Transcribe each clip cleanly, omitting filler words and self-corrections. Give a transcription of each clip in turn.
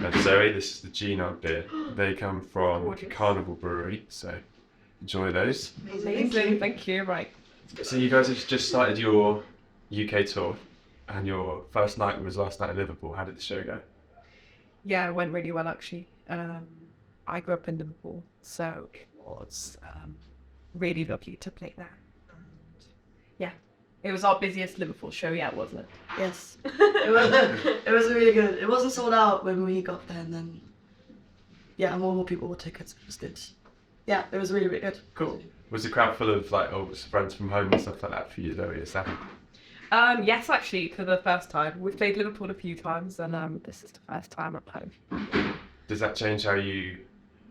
And Zoe, this is the G-Nut beer. They come from Carnival Brewery, so enjoy those. Amazing, thank you. Right. So you guys have just started your UK tour, and your first night was last night in Liverpool. How did the show go? Yeah, it went really well actually. I grew up in Liverpool, so it was really lovely to play there. And yeah, it was our busiest Liverpool show yet, wasn't it? Yes, it was really good. It wasn't sold out when we got there, and then more people bought tickets. It was good. Yeah, it was really, really good. Cool. Was the crowd full of like old friends from home and stuff like that for you, Zoe? Is that? Yes, actually, for the first time. We've played Liverpool a few times, and this is the first time at home. Does that change how you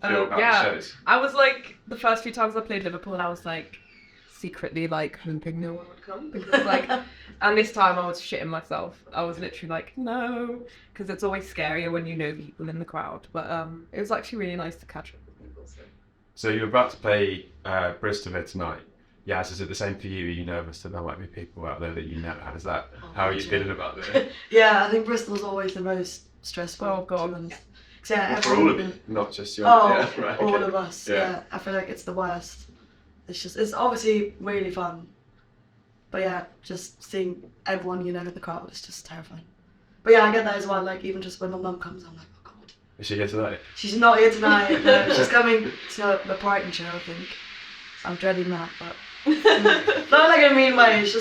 feel about the shows? I was like, the first few times I played Liverpool, I was like, secretly like hoping no one would come, because like, and this time I was shitting myself. I was literally like, no, because it's always scarier when you know people in the crowd. But it was actually really nice to catch up with people. So you're about to play Bristol here tonight. Yes, is it the same for you? Are you nervous that there might be people out there that you know? How are you feeling about it? Yeah, I think Bristol's always the most stressful. Oh God. Yeah, for all of you, not just you. All of us. Yeah, I feel like it's the worst. It's obviously really fun, but yeah, just seeing everyone in the crowd is just terrifying. But yeah, I get that as well. Like even just when my mum comes, I'm like, oh God. Is she here tonight? She's not here tonight. No, she's coming to the Brighton show, I think. I'm dreading that, but not like in a mean way. It's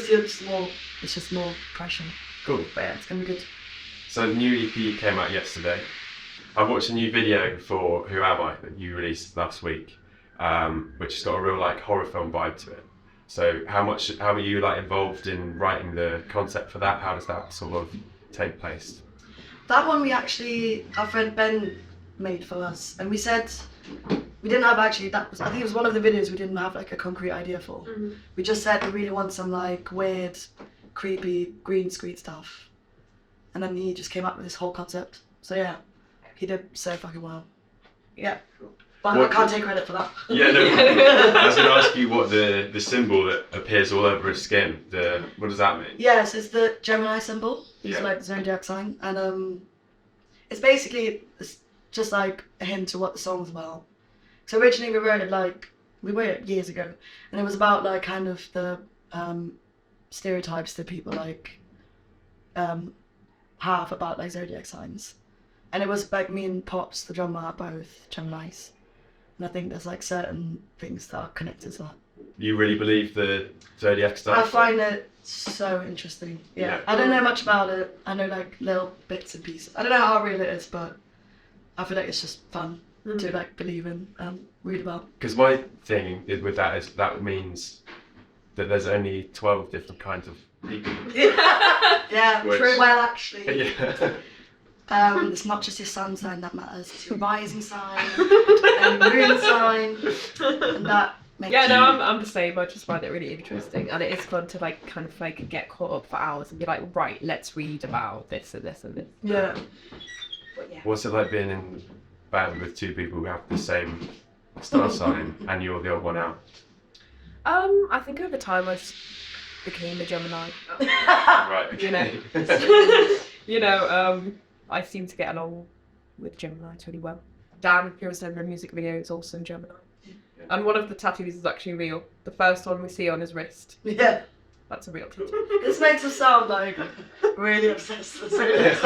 just more pressure. Cool. But yeah, it's gonna be good. So the new EP came out yesterday. I watched a new video for Who Am I that you released last week, which has got a real like horror film vibe to it. So how are you like involved in writing the concept for that? How does that sort of take place? That one our friend Ben made for us, and we said we didn't have actually. I think it was one of the videos we didn't have like a concrete idea for. Mm-hmm. We just said we really want some like weird, creepy green screen stuff, and then he just came up with this whole concept. So yeah, he did so fucking well. Yeah. But I can't take credit for that. Yeah, no. I was going to ask you what the symbol that appears all over his skin. What does that mean? Yes, it's the Gemini symbol. It's like the zodiac sign, and it's basically just like a hint to what the song's about. So originally we wrote it years ago, and it was about like kind of the stereotypes that people like have about like zodiac signs, and it was like me and Pops, the drummer, are both Geminis. And I think there's like certain things that are connected to that. You really believe the zodiac stuff? I find it so interesting. Yeah. I don't know much about it. I know like little bits and pieces. I don't know how real it is, but I feel like it's just fun to like believe in and read about. Because my thing with that is that means that there's only 12 different kinds of people. Yeah, true. Well, actually. Yeah. It's not just your sun sign that matters, it's your rising sign and moon sign, and that makes I'm the same. I just find it really interesting, and it is fun to like kind of like get caught up for hours and be like, right, let's read about this and this and this. Yeah. But yeah. What's it like being in band with two people who have the same star sign and you're the odd one out? I think over time I just became a Gemini. Right. You know. I seem to get along with Geminis really well. Dan, who was in the music video, is also Gemini. Yeah. And one of the tattoos is actually real. The first one we see on his wrist. Yeah. That's a real tattoo. This makes us sound like really obsessed with it's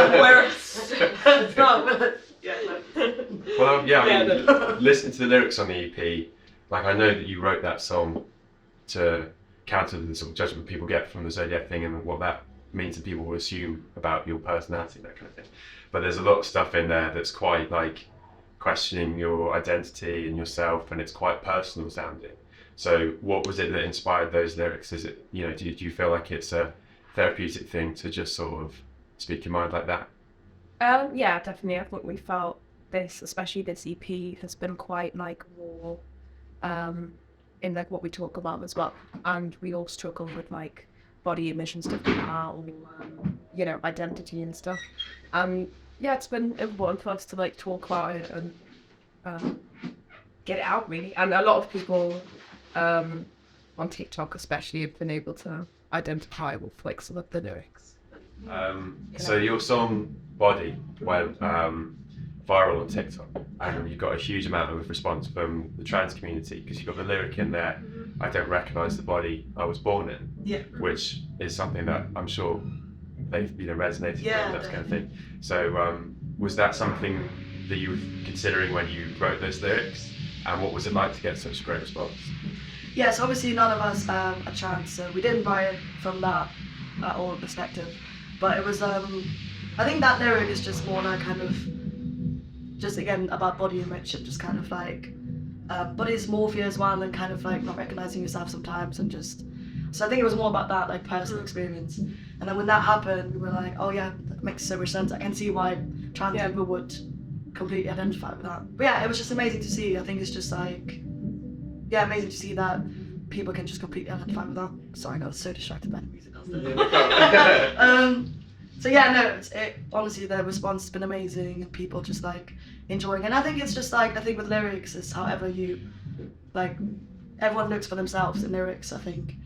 not, but Well, listening to the lyrics on the EP, like I know that you wrote that song to counter the sort of judgment people get from the zodiac thing and what that means that people will assume about your personality, that kind of thing. But there's a lot of stuff in there that's quite like questioning your identity and yourself, and it's quite personal sounding. So what was it that inspired those lyrics? Is it, do you feel like it's a therapeutic thing to just sort of speak your mind like that? Yeah, definitely. I think we felt this, especially this EP, has been quite like more in like what we talk about as well. And we all struggle with like body image and stuff like that, identity and stuff. It's been important for us to like talk about it and get it out really. And a lot of people on TikTok especially have been able to identify with like some of the lyrics. So your song Body went viral on TikTok, and you got a huge amount of response from the trans community because you got the lyric in there. I don't recognise the body I was born in. Yeah. Which is something that I'm sure they've resonated with, that kind of thing. So was that something that you were considering when you wrote those lyrics, and what was it like to get such a great response? Yes, obviously none of us are trans, so we didn't write it from that at all perspective. But it was, I think that lyric is just more like kind of, just again about body image and just kind of like body dysmorphia as well, and kind of like not recognizing yourself sometimes, and just, so I think it was more about that, like personal experience. And then when that happened, we were like, oh yeah, that makes so much sense. I can see why trans people would completely identify with that. But yeah, it was just amazing to see. I think it's just like, yeah, amazing to see that people can just completely identify with that. Sorry, I was so distracted by the music. So yeah, no, honestly, the response has been amazing, and people just like enjoying. And I think it's just like, I think with lyrics, it's however you, like, everyone looks for themselves in lyrics, I think.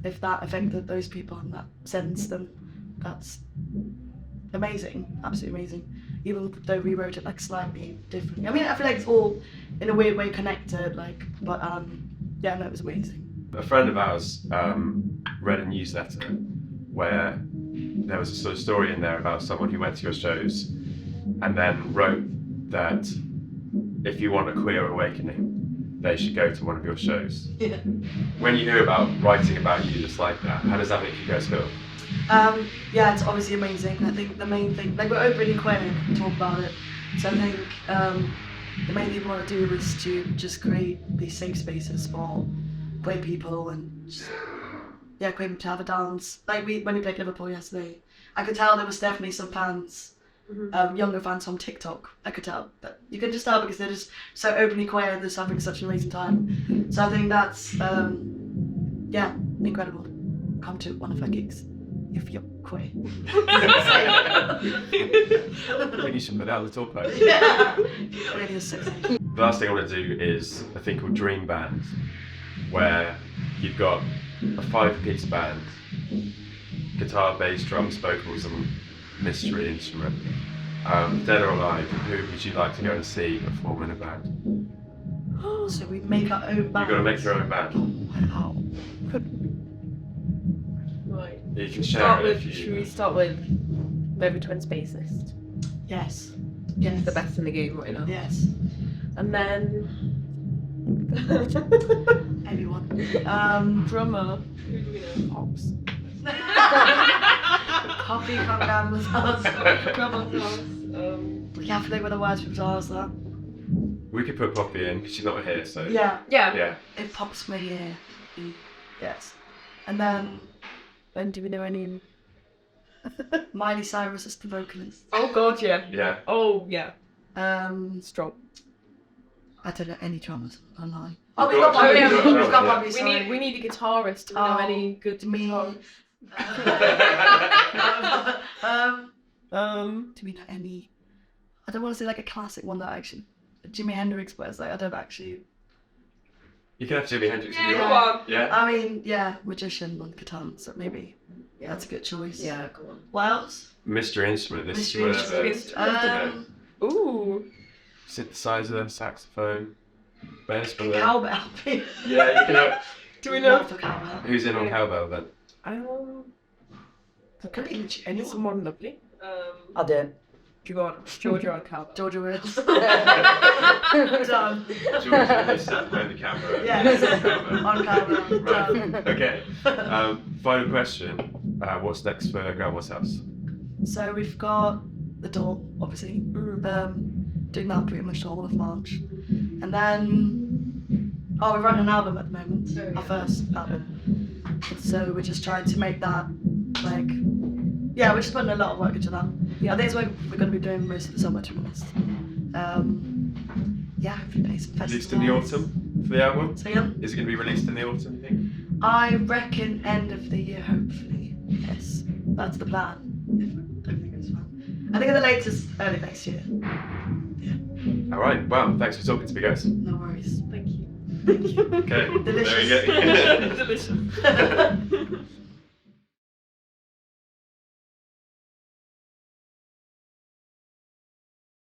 If that affected those people in that sense, then that's amazing, absolutely amazing. Even though we wrote it like slightly differently. I mean, I feel like it's all in a weird way connected, like, but yeah, no, it was amazing. A friend of ours read a newsletter where there was a sort of story in there about someone who went to your shows and then wrote that if you want a queer awakening, they should go to one of your shows. Yeah. When you hear about writing about you just like that, how does that make you guys feel? Yeah, it's obviously amazing. I think the main thing, like, we're openly queer and talk about it. So I think the main thing we want to do is to just create these safe spaces for queer people, and just, yeah, queer people to have a dance. Like when we played Liverpool yesterday, I could tell there was definitely some fans, younger fans on TikTok. I could tell that, you can just tell because they're just so openly queer and they're just having such an amazing time. So I think that's yeah, incredible. Come to one of our gigs if you're queer. We need some Madonna to talk about. Yeah, really is sexy. The last thing I want to do is a thing called Dream Band, where you've got a 5-piece band, guitar, bass, drums, vocals, and mystery instrument. Dead or alive, who would you like to go and see perform in a band? So we make our own band. You've got to make your own band. Wow. Right. You can share it if you... Should we start with Movie Twins bassist? Yes. Yes. The best in the game right now. Yes. And then Anyone. drummer. Who do we know? Pops. Coffee, come down with us. Drummer, Pops. We have to think with the words because I was that. We could put Poppy in because she's not here, so... Yeah. Yeah. If Pops were here. Yes. And then do we know any? Miley Cyrus is the vocalist. Oh god, yeah. Yeah. Oh yeah. Strong. I don't know any drummers online. Oh, We've got Bobby. yeah. We've got Bobby, sorry. We need a guitarist. Do we know any good me. Do we know any? I don't want to say like a classic one that actually Jimi Hendrix, but it's like I don't actually. You can have Jimi Hendrix if you go want. on. Yeah. I mean, yeah, magician on guitar, so maybe that's a good choice. Yeah, go on. What else? Mystery instrument. This Mystery is where instrument. Ooh. synthesizer, saxophone, bass player. Cowbell. Yeah, you can have. Do we know? Love the cowbell. Who's in on cowbell then? Could be Any someone lovely. I did. Georgia on cowbell. Georgia Woods. Done. George, they stand behind the camera. Yes. Cowbell. On cowbell. Done. Right. Okay. Final question. What's next for Grandma's house? So we've got the door, obviously. Doing that pretty much the whole of March. And then, we're writing an album at the moment, our first album. So we're just trying to make that, like, yeah, we're just putting a lot of work into that. Yeah, I think it's what we're going to be doing most of the summer, to be honest. Yeah, hopefully play some festivals. Released in the autumn for the album? So yeah, Is it going to be released in the autumn, you think? I reckon end of the year, hopefully. Yes, that's the plan. If everything goes well. I think at the latest, early next year. All right. Well, thanks for talking to me, guys. No worries. Thank you. Thank you. Okay. Delicious. There we go. Delicious.